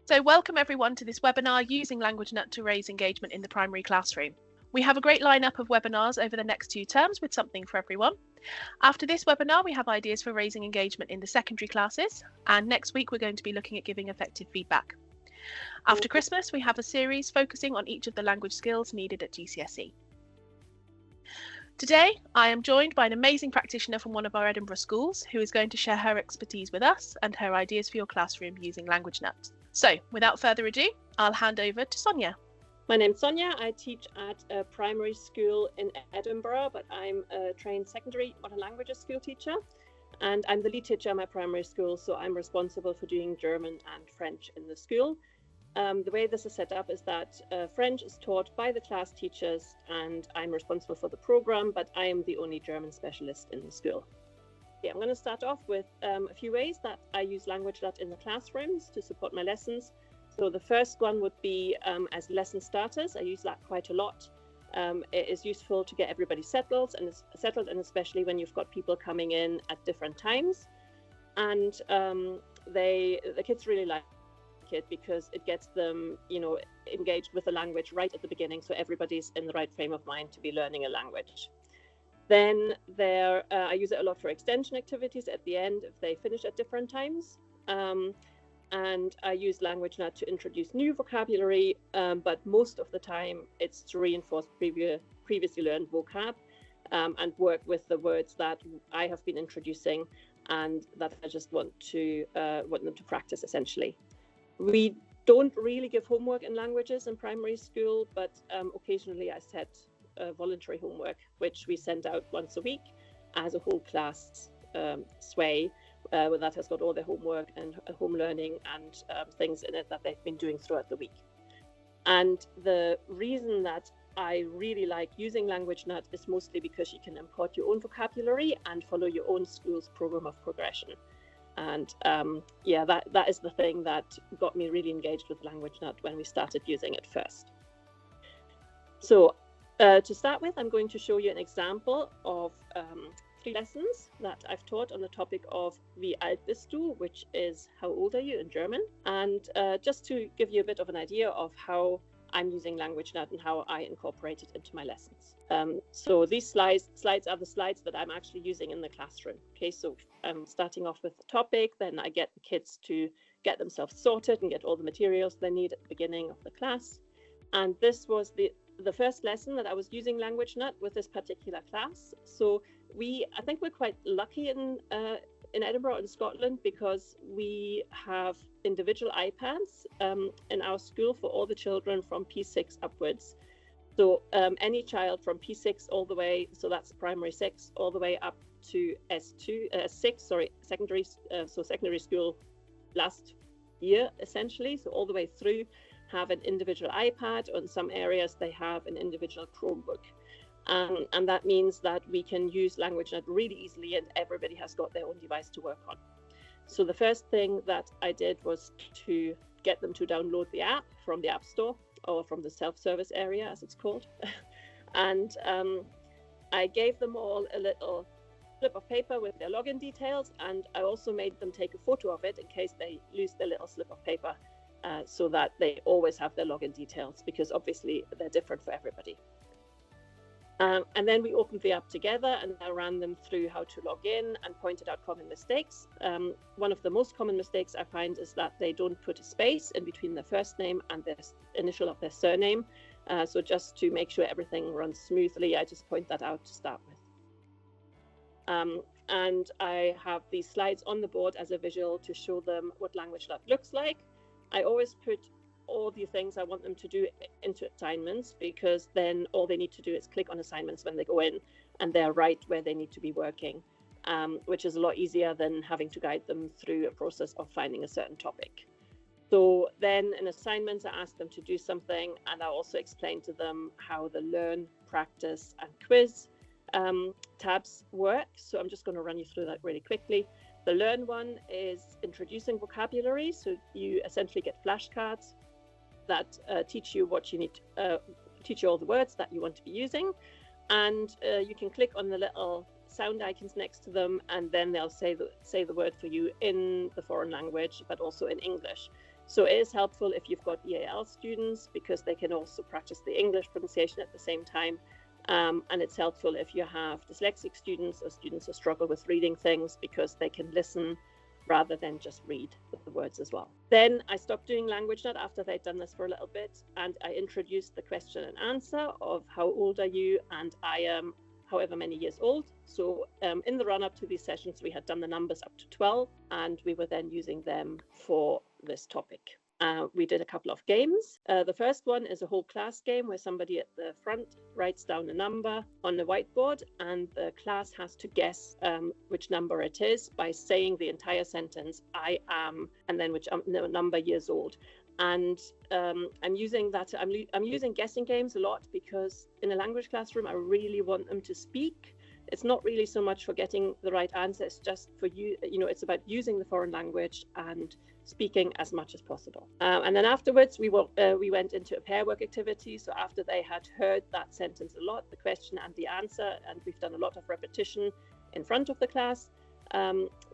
So welcome everyone to this webinar using Languagenut to raise engagement in the primary classroom. We have a great lineup of webinars over the next 2 terms with something for everyone. After this webinar, we have ideas for raising engagement in the secondary classes, and next week we're going to be looking at giving effective feedback. After Christmas, we have a series focusing on each of the language skills needed at GCSE. Today, I am joined by an amazing practitioner from one of our Edinburgh schools who is going to share her expertise with us and her ideas for your classroom using Languagenut. So, without further ado, I'll hand over to Sonia. My name's Sonia. I teach at a primary school in Edinburgh, but I'm a trained secondary modern languages school teacher, and I'm the lead teacher at my primary school, so I'm responsible for doing German and French in the school. The way this is set up is that French is taught by the class teachers and I'm responsible for the program, but I am the only German specialist in the school. Okay, I'm going to start off with a few ways that I use Languagenut in the classrooms to support my lessons. So the first one would be as lesson starters. I use that quite a lot. It is useful to get everybody settled, and especially when you've got people coming in at different times. And the kids really like it because it gets them, engaged with the language right at the beginning, so everybody's in the right frame of mind to be learning a language. Then I use it a lot for extension activities at the end if they finish at different times. And I use Languagenut to introduce new vocabulary, but most of the time it's to reinforce previously learned vocab and work with the words that I have been introducing and that I just want them to practice essentially. We don't really give homework in languages in primary school, but occasionally I set voluntary homework, which we send out once a week as a whole class sway, where that has got all their homework and home learning and things in it that they've been doing throughout the week. And the reason that I really like using Languagenut is mostly because you can import your own vocabulary and follow your own school's program of progression. And that is the thing that got me really engaged with Languagenut when we started using it first. So to start with, I'm going to show you an example of 3 lessons that I've taught on the topic of Wie alt bist du, which is how old are you in German, and just to give you a bit of an idea of how I'm using Languagenut and how I incorporate it into my lessons. So these slides are the slides that I'm actually using in the classroom. Okay, so I'm starting off with the topic, then I get the kids to get themselves sorted and get all the materials they need at the beginning of the class. And this was the first lesson that I was using Languagenut with this particular class. So I think we're quite lucky in Edinburgh in Scotland because we have individual iPads in our school for all the children from P6 upwards. So any child from P6 all the way, so that's primary 6, all the way up to secondary school last year essentially, so all the way through, have an individual iPad, or in some areas they have an individual Chromebook. And that means that we can use Languagenut really easily and everybody has got their own device to work on. So the first thing that I did was to get them to download the app from the App Store or from the self-service area, as it's called. And I gave them all a little slip of paper with their login details, and I also made them take a photo of it in case they lose their little slip of paper, so that they always have their login details, because obviously they're different for everybody. And then we opened the app together and I ran them through how to log in and pointed out common mistakes. One of the most common mistakes I find is that they don't put a space in between their first name and the initial of their surname. So just to make sure everything runs smoothly, I just point that out to start with. And I have these slides on the board as a visual to show them what Languagenut looks like. I always put all the things I want them to do into assignments, because then all they need to do is click on assignments when they go in and they're right where they need to be working, which is a lot easier than having to guide them through a process of finding a certain topic. So then in assignments, I ask them to do something, and I also explain to them how the learn, practice and quiz tabs work. So I'm just going to run you through that really quickly. The learn one is introducing vocabulary. So you essentially get flashcards that teach you what you need, teach you all the words that you want to be using. And you can click on the little sound icons next to them, and then they'll say the word for you in the foreign language, but also in English. So it is helpful if you've got EAL students, because they can also practice the English pronunciation at the same time. And it's helpful if you have dyslexic students or students who struggle with reading things, because they can listen rather than just read the words as well. Then I stopped doing Languagenut after they'd done this for a little bit, and I introduced the question and answer of how old are you, and I am however many years old. So in the run-up to these sessions, we had done the numbers up to 12, and we were then using them for this topic. We did a couple of games. The first one is a whole class game where somebody at the front writes down a number on the whiteboard, and the class has to guess which number it is by saying the entire sentence, I am, and then which number years old. And I'm using guessing games a lot, because in a language classroom, I really want them to speak. It's not really so much for getting the right answer. It's just for it's about using the foreign language and speaking as much as possible. And then afterwards, we went into a pair work activity. So after they had heard that sentence a lot, the question and the answer, and we've done a lot of repetition in front of the class,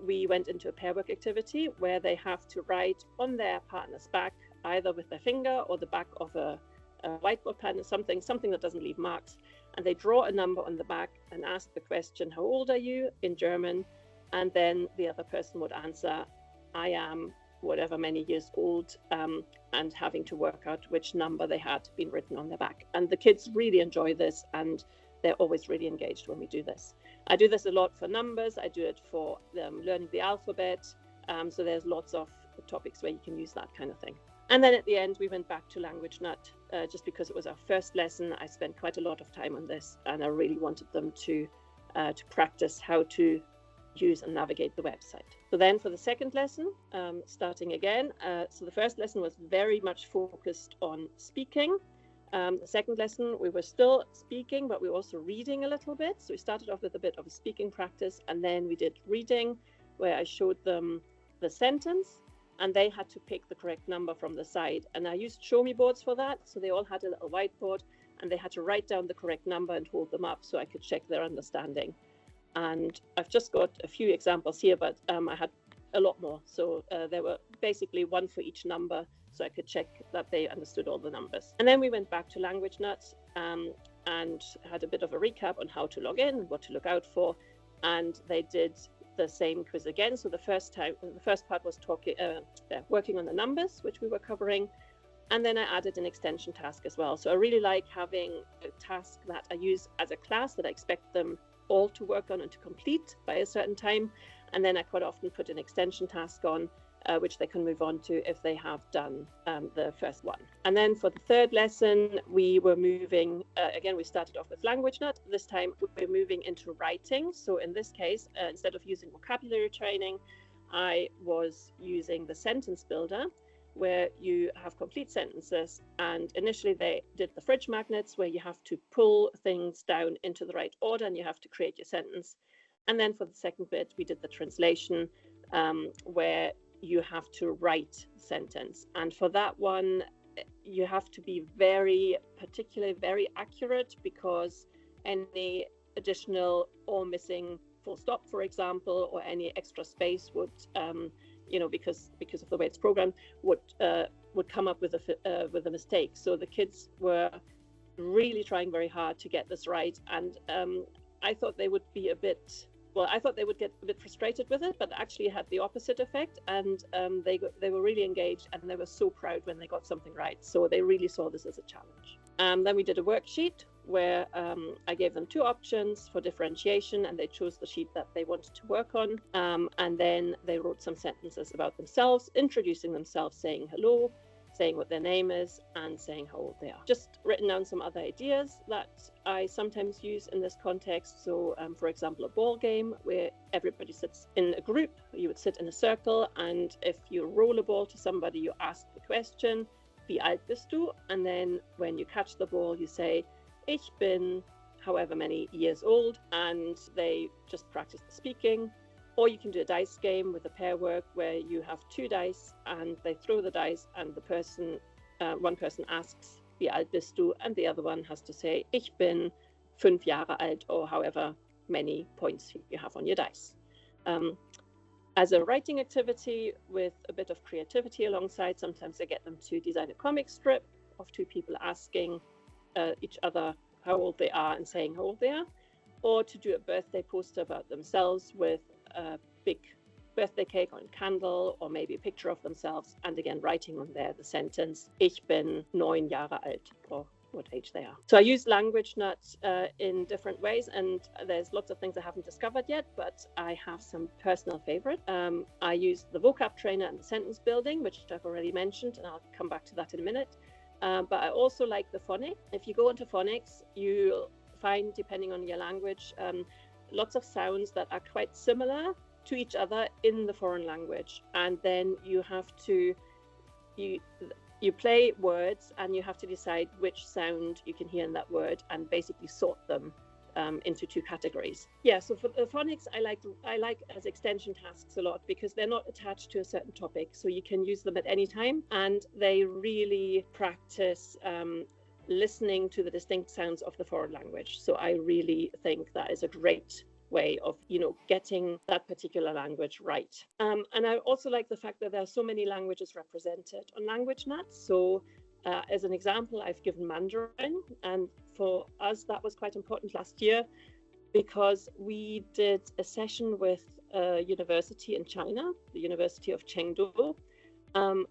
we went into a pair work activity where they have to write on their partner's back, either with their finger or the back of a whiteboard pen, or something that doesn't leave marks. And they draw a number on the back and ask the question, how old are you, in German? And then the other person would answer, I am whatever many years old, and having to work out which number they had been written on their back. And the kids really enjoy this, and they're always really engaged when we do this. I do this a lot for numbers. I do it for learning the alphabet. So there's lots of topics where you can use that kind of thing. And then at the end, we went back to Languagenut, just because it was our first lesson. I spent quite a lot of time on this, and I really wanted them to practice how to use and navigate the website. So then for the second lesson, starting again. So the first lesson was very much focused on speaking. The second lesson, we were still speaking, but we were also reading a little bit. So we started off with a bit of a speaking practice, and then we did reading, where I showed them the sentence, and they had to pick the correct number from the side. And I used show me boards for that. So they all had a little whiteboard, and they had to write down the correct number and hold them up so I could check their understanding. And I've just got a few examples here, but I had a lot more. So there were basically one for each number, so I could check that they understood all the numbers. And then we went back to Languagenut and had a bit of a recap on how to log in, what to look out for. And they did the same quiz again. So the first part was working on the numbers, which we were covering. And then I added an extension task as well. So I really like having a task that I use as a class that I expect them all to work on and to complete by a certain time. And then I quite often put an extension task on, which they can move on to if they have done the first one. And then for the third lesson, we were moving, again, we started off with Languagenut. This time we're moving into writing. So in this case, instead of using vocabulary training, I was using the sentence builder, where you have complete sentences. And initially they did the fridge magnets, where you have to pull things down into the right order and you have to create your sentence. And then for the second bit, we did the translation, where you have to write the sentence. And for that one, you have to be very accurate, because any additional or missing full stop, for example, or any extra space would, because of the way it's programmed, would come up with a mistake. So the kids were really trying very hard to get this right, and I thought they would get a bit frustrated with it, but actually it had the opposite effect, and they were really engaged, and they were so proud when they got something right. So they really saw this as a challenge. Then we did a worksheet where I gave them two options for differentiation, and they chose the sheet that they wanted to work on. And then they wrote some sentences about themselves, introducing themselves, saying hello, saying what their name is, and saying how old they are. Just written down some other ideas that I sometimes use in this context. So, for example, a ball game where everybody sits in a group. You would sit in a circle, and if you roll a ball to somebody, you ask the question, wie alt bist du? And then when you catch the ball, you say, ich bin however many years old, and they just practice the speaking. Or you can do a dice game with a pair work where you have two dice and they throw the dice, and one person asks, wie alt bist du? And the other one has to say, ich bin 5 Jahre alt, or however many points you have on your dice. as a writing activity with a bit of creativity alongside. Sometimes I get them to design a comic strip of two people asking each other how old they are and saying how old they are, or to do a birthday poster about themselves with a big birthday cake or a candle, or maybe a picture of themselves, and again writing on there the sentence "Ich bin 9 Jahre alt," or what age they are. So I use Languagenut in different ways, and there's lots of things I haven't discovered yet, but I have some personal favorite. I use the vocab trainer and the sentence building, which I've already mentioned, and I'll come back to that in a minute. But I also like the phonics. If you go into phonics, you'll find, depending on your language, lots of sounds that are quite similar to each other in the foreign language, and then you have to you play words and you have to decide which sound you can hear in that word and basically sort them into two categories. Yeah, so for the phonics, I like as extension tasks a lot because they're not attached to a certain topic, so you can use them at any time, and they really practice listening to the distinct sounds of the foreign language. So I really think that is a great way of getting that particular language right. And I also like the fact that there are so many languages represented on Languagenut. So as an example, I've given Mandarin, and for us that was quite important last year because we did a session with a university in China, the University of Chengdu,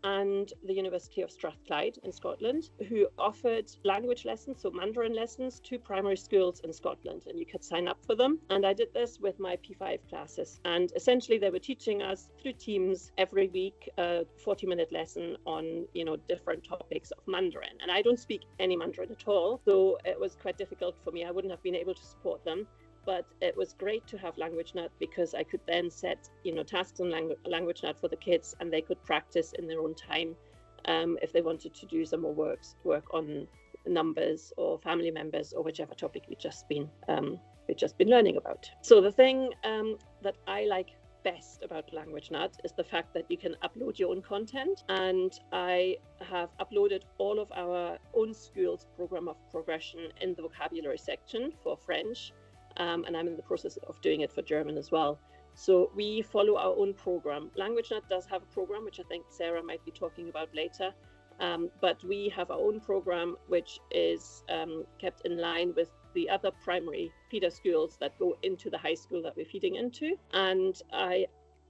and the University of Strathclyde in Scotland, who offered language lessons, so Mandarin lessons, to primary schools in Scotland, and you could sign up for them. And I did this with my P5 classes, and essentially they were teaching us through Teams every week a 40-minute lesson on different topics of Mandarin. And I don't speak any Mandarin at all, so it was quite difficult for me. I wouldn't have been able to support them. But it was great to have Languagenut because I could then set, tasks on Languagenut for the kids, and they could practice in their own time if they wanted to do some more work on numbers or family members or whichever topic we'd just been learning about. So the thing that I like best about Languagenut is the fact that you can upload your own content, and I have uploaded all of our own school's program of progression in the vocabulary section for French. And I'm in the process of doing it for German as well. So we follow our own program. Languagenut does have a program, which I think Sarah might be talking about later. But we have our own program, which is kept in line with the other primary feeder schools that go into the high school that we're feeding into. And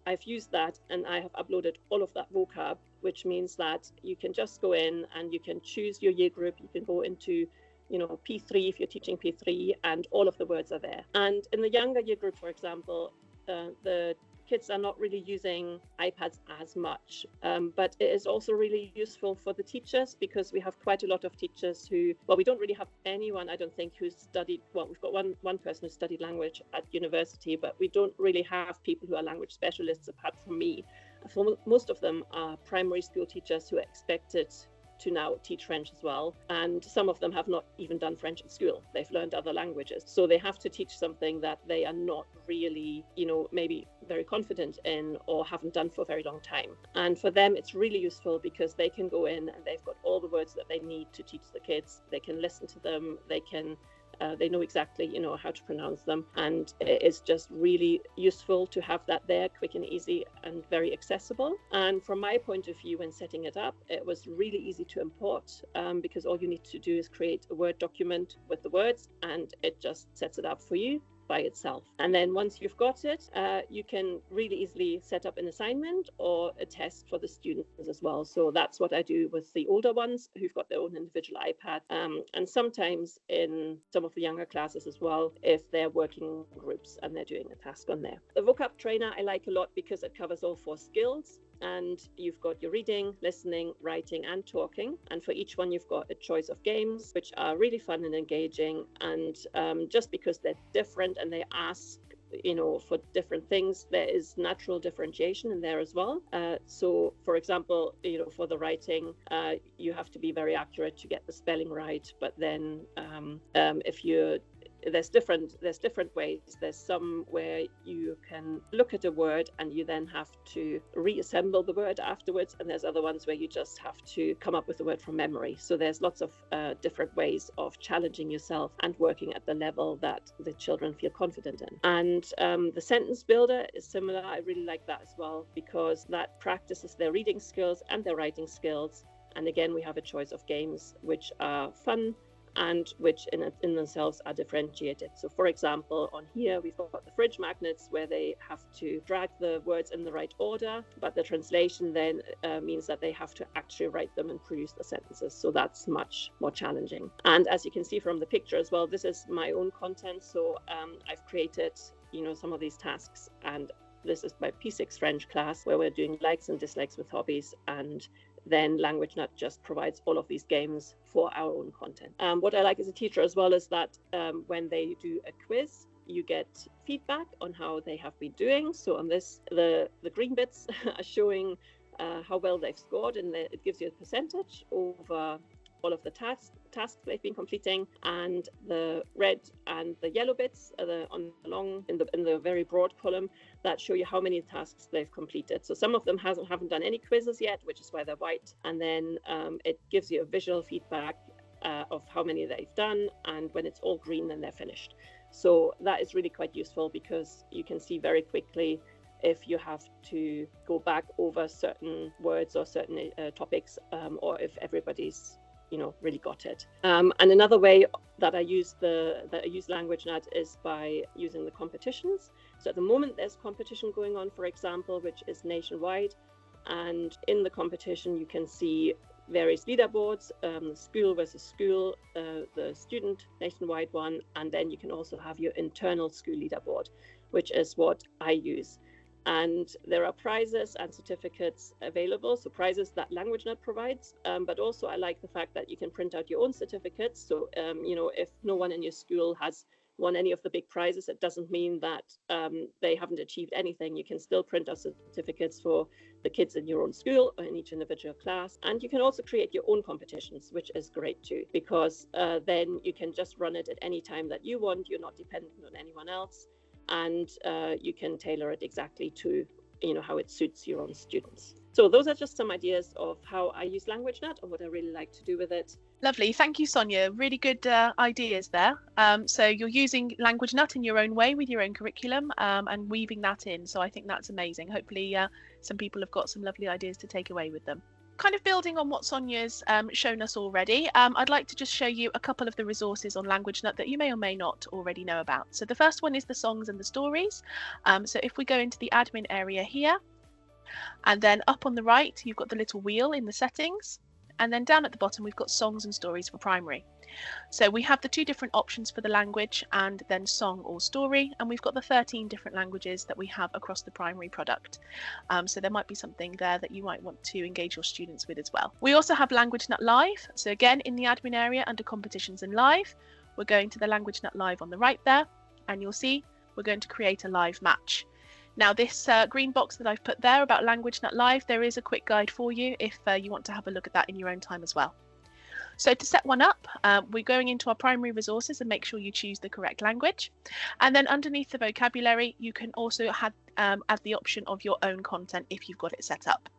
I've used that, and I have uploaded all of that vocab, which means that you can just go in and you can choose your year group. You can go into P3 if you're teaching P3, and all of the words are there. And in the younger year group, for example, the kids are not really using iPads as much, but it is also really useful for the teachers because we have quite a lot of teachers who, we don't really have anyone, I don't think, who's studied, we've got one person who studied language at university, but we don't really have people who are language specialists apart from me. For most of them are primary school teachers who are expected to now teach French as well, and some of them have not even done French at school. They've learned other languages, so they have to teach something that they are not really maybe very confident in or haven't done for a very long time. And for them it's really useful because they can go in and they've got all the words that they need to teach the kids. They can listen to them, they know exactly how to pronounce them, and it's just really useful to have that there, quick and easy and very accessible. And from my point of view, when setting it up, it was really easy to import because all you need to do is create a Word document with the words, and it just sets it up for you by itself. And then once you've got it, you can really easily set up an assignment or a test for the students as well. So that's what I do with the older ones who've got their own individual iPad, and sometimes in some of the younger classes as well, if they're working groups and they're doing a task on there. The vocab trainer I like a lot because it covers all 4 skills. And you've got your reading, listening, writing and talking, and for each one you've got a choice of games which are really fun and engaging, and just because they're different and they ask for different things, there is natural differentiation in there as well. So for example, for the writing, you have to be very accurate to get the spelling right, but then if you're there's different ways. There's some where you can look at a word and you then have to reassemble the word afterwards, and there's other ones where you just have to come up with the word from memory. So there's lots of different ways of challenging yourself and working at the level that the children feel confident in. And the sentence builder is similar. I really like that as well, because that practices their reading skills and their writing skills. And again, we have a choice of games which are fun and which in themselves are differentiated. So for example, on here we've got the fridge magnets, where they have to drag the words in the right order, but the translation then means that they have to actually write them and produce the sentences. So that's much more challenging. And as you can see from the picture as well, this is my own content. So I've created, some of these tasks, and this is my P6 French class, where we're doing likes and dislikes with hobbies, and then Languagenut just provides all of these games for our own content. What I like as a teacher as well is that when they do a quiz, you get feedback on how they have been doing. So on this, the green bits are showing how well they've scored, and it gives you a percentage over all of the tasks they've been completing, and the red and the yellow bits are in the very broad column that show you how many tasks they've completed. So some of them haven't done any quizzes yet, which is why they're white, and then it gives you a visual feedback of how many they've done, and when it's all green, then they're finished. So that is really quite useful, because you can see very quickly if you have to go back over certain words or certain topics, or if everybody's really got it. And another way that I use Languagenut is by using the competitions. So at the moment there's competition going on, for example, which is nationwide, and in the competition you can see various leaderboards, school versus school, the student nationwide one, and then you can also have your internal school leaderboard, which is what I use. And there are prizes and certificates available, so prizes that Languagenut provides, but also I like the fact that you can print out your own certificates. So if no one in your school has won any of the big prizes, it doesn't mean that they haven't achieved anything. You can still print out certificates for the kids in your own school or in each individual class. And you can also create your own competitions, which is great too, because then you can just run it at any time that you want. You're not dependent on anyone else. And you can tailor it exactly to how it suits your own students. So those are just some ideas of how I use Languagenut and what I really like to do with it. Lovely, thank you, Sonia. Really good ideas there. So you're using Languagenut in your own way with your own curriculum and weaving that in. So I think that's amazing. Hopefully some people have got some lovely ideas to take away with them. Kind of building on what Sonia's shown us already, I'd like to just show you a couple of the resources on Languagenut that you may or may not already know about. So the first one is the songs and the stories. So if we go into the admin area here, and then up on the right, you've got the little wheel in the settings, and then down at the bottom, we've got songs and stories for primary. So we have the two different options for the language and then song or story, and we've got the 13 different languages that we have across the primary product. So there might be something there that you might want to engage your students with as well. We also have Languagenut Live. So again, in the admin area under competitions and live, we're going to the Languagenut Live on the right there, and you'll see we're going to create a live match. Now this green box that I've put there about Languagenut Live, there is a quick guide for you if you want to have a look at that in your own time as well. So to set one up, we're going into our primary resources and make sure you choose the correct language. And then underneath the vocabulary, you can also add the option of your own content if you've got it set up.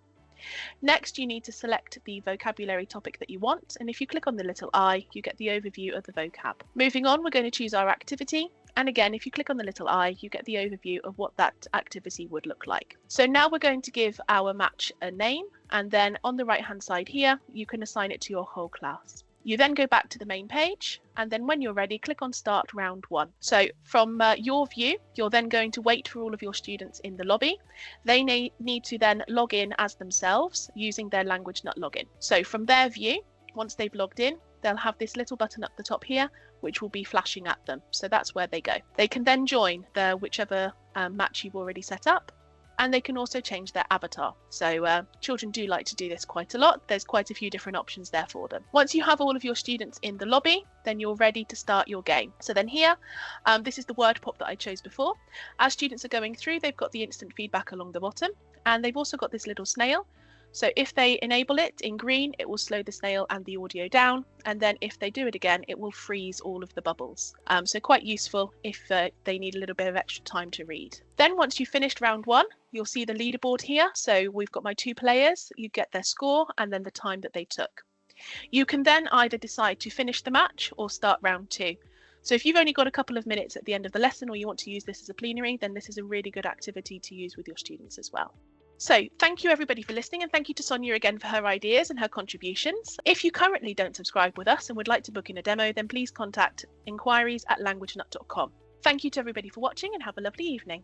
Next, you need to select the vocabulary topic that you want. And if you click on the little I, you get the overview of the vocab. Moving on, we're going to choose our activity. And again, if you click on the little I, you get the overview of what that activity would look like. So now we're going to give our match a name, and then on the right hand side here, you can assign it to your whole class. You then go back to the main page, and then when you're ready, click on Start Round 1. So from your view, you're then going to wait for all of your students in the lobby. They need to then log in as themselves using their Languagenut login. So from their view, once they've logged in, they'll have this little button up the top here, which will be flashing at them. So that's where they go. They can then join whichever match you've already set up, and they can also change their avatar. So children do like to do this quite a lot. There's quite a few different options there for them. Once you have all of your students in the lobby, then you're ready to start your game. So then here, this is the word pop that I chose before. As students are going through, they've got the instant feedback along the bottom, and they've also got this little snail. So if they enable it in green, it will slow the snail and the audio down. And then if they do it again, it will freeze all of the bubbles. So quite useful if they need a little bit of extra time to read. Then once you've finished round 1, you'll see the leaderboard here. So we've got my 2 players, you get their score and then the time that they took. You can then either decide to finish the match or start round 2. So if you've only got a couple of minutes at the end of the lesson or you want to use this as a plenary, then this is a really good activity to use with your students as well. So thank you everybody for listening, and thank you to Sonia again for her ideas and her contributions. If you currently don't subscribe with us and would like to book in a demo, then please contact inquiries@languagenut.com. Thank you to everybody for watching and have a lovely evening.